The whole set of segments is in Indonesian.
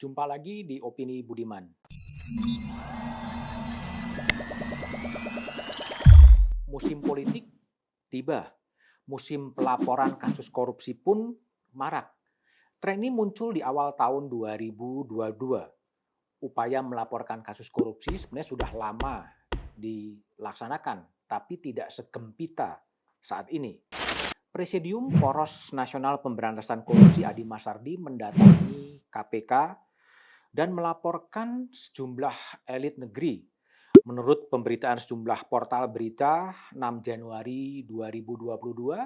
Jumpa lagi di Opini Budiman. Musim politik tiba. Musim pelaporan kasus korupsi pun marak. Tren ini muncul di awal tahun 2022. Upaya melaporkan kasus korupsi sebenarnya sudah lama dilaksanakan, tapi tidak segempita saat ini. Presidium Poros Nasional Pemberantasan Korupsi Adi Masardi mendatangi KPK dan melaporkan sejumlah elit negeri. Menurut pemberitaan sejumlah portal berita, 6 Januari 2022,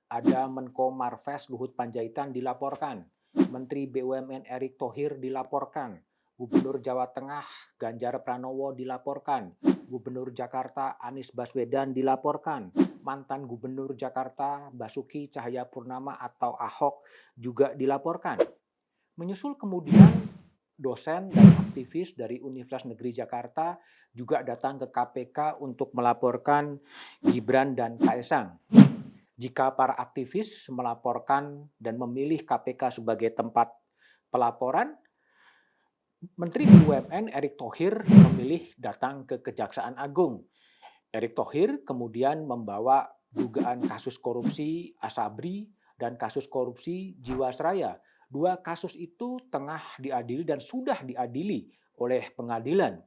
ada Menko Marves Luhut Panjaitan dilaporkan, Menteri BUMN Erick Thohir dilaporkan, Gubernur Jawa Tengah Ganjar Pranowo dilaporkan, Gubernur Jakarta Anies Baswedan dilaporkan, mantan Gubernur Jakarta Basuki Cahayapurnama atau Ahok juga dilaporkan. Menyusul kemudian dosen dan aktivis dari Universitas Negeri Jakarta juga datang ke KPK untuk melaporkan Gibran dan Kaesang. Jika para aktivis melaporkan dan memilih KPK sebagai tempat pelaporan, Menteri BUMN Erick Thohir memilih datang ke Kejaksaan Agung. Erick Thohir kemudian membawa dugaan kasus korupsi Asabri dan kasus korupsi Jiwasraya. Dua kasus itu tengah diadili dan sudah diadili oleh pengadilan.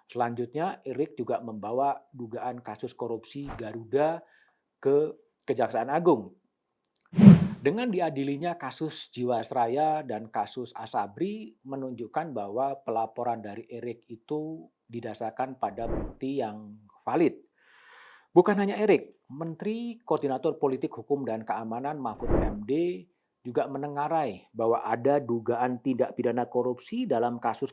Selanjutnya, Erick juga membawa dugaan kasus korupsi Garuda ke Kejaksaan Agung. Dengan diadilinya kasus Jiwasraya dan kasus Asabri menunjukkan bahwa pelaporan dari Erick itu didasarkan pada bukti yang valid. Bukan hanya Erick, Menteri Koordinator Politik Hukum dan Keamanan Mahfud MD juga menengarai bahwa ada dugaan tindak pidana korupsi dalam kasus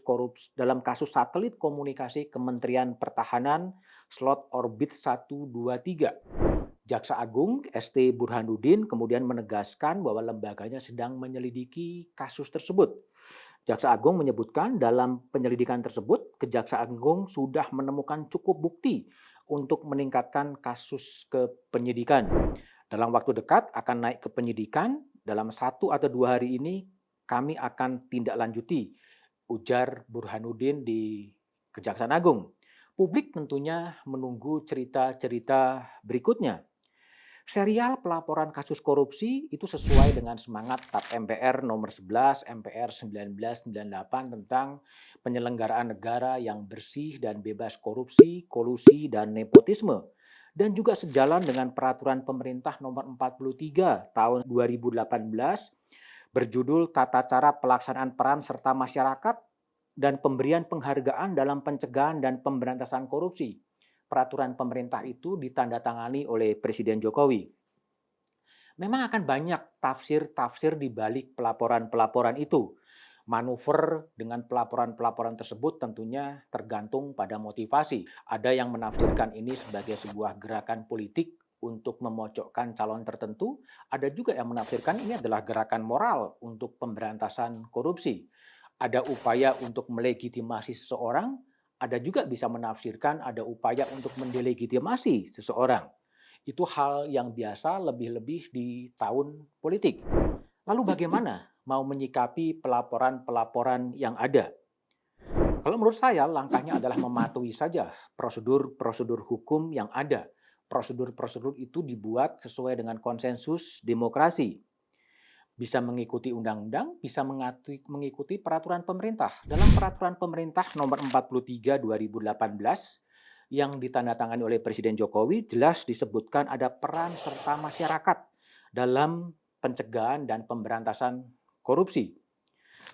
satelit komunikasi Kementerian Pertahanan slot Orbit 123. Jaksa Agung ST Burhanuddin kemudian menegaskan bahwa lembaganya sedang menyelidiki kasus tersebut. Jaksa Agung menyebutkan dalam penyelidikan tersebut, Kejaksaan Agung sudah menemukan cukup bukti untuk meningkatkan kasus ke penyidikan. Dalam waktu dekat akan naik ke penyidikan, dalam 1 atau 2 hari ini kami akan tindak lanjuti, ujar Burhanuddin di Kejaksaan Agung. Publik tentunya menunggu cerita-cerita berikutnya. Serial pelaporan kasus korupsi itu sesuai dengan semangat TAP MPR nomor 11 MPR 1998 tentang penyelenggaraan negara yang bersih dan bebas korupsi, kolusi, dan nepotisme. Dan juga sejalan dengan peraturan pemerintah nomor 43 tahun 2018 berjudul Tata Cara Pelaksanaan Peran Serta Masyarakat dan Pemberian Penghargaan dalam Pencegahan dan Pemberantasan Korupsi. Peraturan pemerintah itu ditandatangani oleh Presiden Jokowi. Memang akan banyak tafsir-tafsir di balik pelaporan-pelaporan itu. Manuver dengan pelaporan-pelaporan tersebut tentunya tergantung pada motivasi. Ada yang menafsirkan ini sebagai sebuah gerakan politik untuk memojokkan calon tertentu. Ada juga yang menafsirkan ini adalah gerakan moral untuk pemberantasan korupsi. Ada upaya untuk melegitimasi seseorang, ada juga bisa menafsirkan ada upaya untuk mendelegitimasi seseorang. Itu hal yang biasa lebih-lebih di tahun politik. Lalu bagaimana mau menyikapi pelaporan-pelaporan yang ada? Kalau menurut saya langkahnya adalah mematuhi saja prosedur-prosedur hukum yang ada. Prosedur-prosedur itu dibuat sesuai dengan konsensus demokrasi. Bisa mengikuti undang-undang, bisa mengikuti peraturan pemerintah. Dalam peraturan pemerintah nomor 43 2018 yang ditandatangani oleh Presiden Jokowi jelas disebutkan ada peran serta masyarakat dalam pencegahan dan pemberantasan korupsi.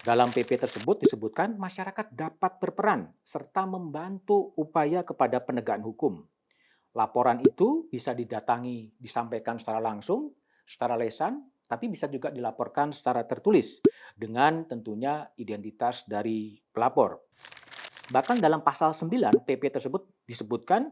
Dalam PP tersebut disebutkan masyarakat dapat berperan serta membantu upaya kepada penegakan hukum. Laporan itu bisa disampaikan secara langsung, secara lisan, tapi bisa juga dilaporkan secara tertulis dengan tentunya identitas dari pelapor. Bahkan dalam pasal 9 PP tersebut disebutkan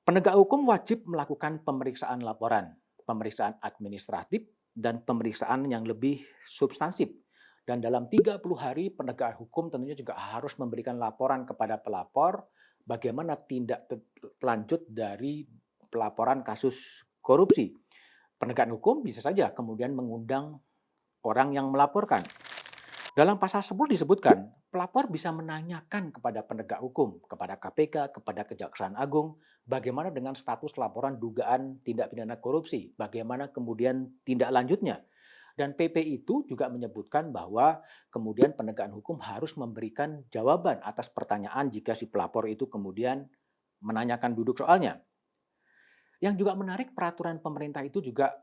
penegak hukum wajib melakukan pemeriksaan laporan, pemeriksaan administratif, dan pemeriksaan yang lebih substansif. Dan dalam 30 hari penegak hukum tentunya juga harus memberikan laporan kepada pelapor bagaimana tindak lanjut dari pelaporan kasus korupsi. Penegakan hukum bisa saja kemudian mengundang orang yang melaporkan. Dalam pasal 10 disebutkan, pelapor bisa menanyakan kepada penegak hukum, kepada KPK, kepada Kejaksaan Agung, bagaimana dengan status laporan dugaan tindak pidana korupsi, bagaimana kemudian tindak lanjutnya. Dan PP itu juga menyebutkan bahwa kemudian penegakan hukum harus memberikan jawaban atas pertanyaan jika si pelapor itu kemudian menanyakan duduk soalnya. Yang juga menarik, peraturan pemerintah itu juga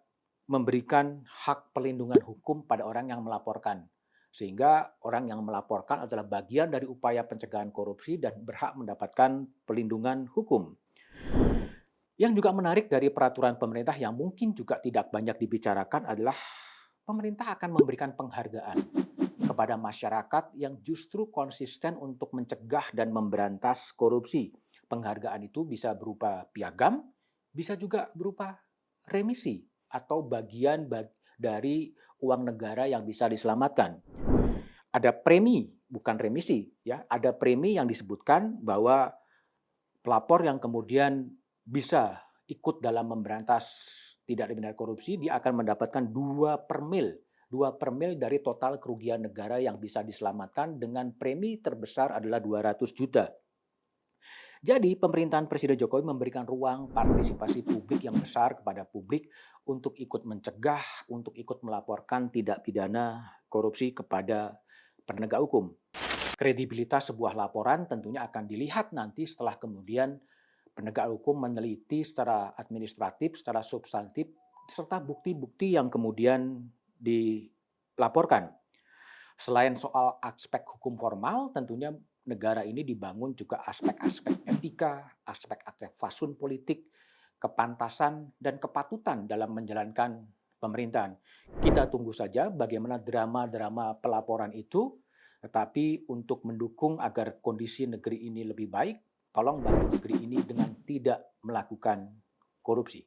memberikan hak pelindungan hukum pada orang yang melaporkan. Sehingga orang yang melaporkan adalah bagian dari upaya pencegahan korupsi dan berhak mendapatkan pelindungan hukum. Yang juga menarik dari peraturan pemerintah yang mungkin juga tidak banyak dibicarakan adalah pemerintah akan memberikan penghargaan kepada masyarakat yang justru konsisten untuk mencegah dan memberantas korupsi. Penghargaan itu bisa berupa piagam, bisa juga berupa remisi atau bagian dari uang negara yang bisa diselamatkan. Ada premi, bukan remisi, ya. Ada premi yang disebutkan bahwa pelapor yang kemudian bisa ikut dalam memberantas tidak pidana korupsi, dia akan mendapatkan 2 per mil dari total kerugian negara yang bisa diselamatkan, dengan premi terbesar adalah 200 juta. Jadi pemerintahan Presiden Jokowi memberikan ruang partisipasi publik yang besar kepada publik untuk ikut mencegah, untuk ikut melaporkan tindak pidana korupsi kepada penegak hukum. Kredibilitas sebuah laporan tentunya akan dilihat nanti setelah kemudian penegak hukum meneliti secara administratif, secara substantif, serta bukti-bukti yang kemudian dilaporkan. Selain soal aspek hukum formal, tentunya negara ini dibangun juga aspek-aspek etika, aspek-aspek fasun politik, kepantasan, dan kepatutan dalam menjalankan pemerintahan. Kita tunggu saja bagaimana drama-drama pelaporan itu, tetapi untuk mendukung agar kondisi negeri ini lebih baik, tolong bantu negeri ini dengan tidak melakukan korupsi.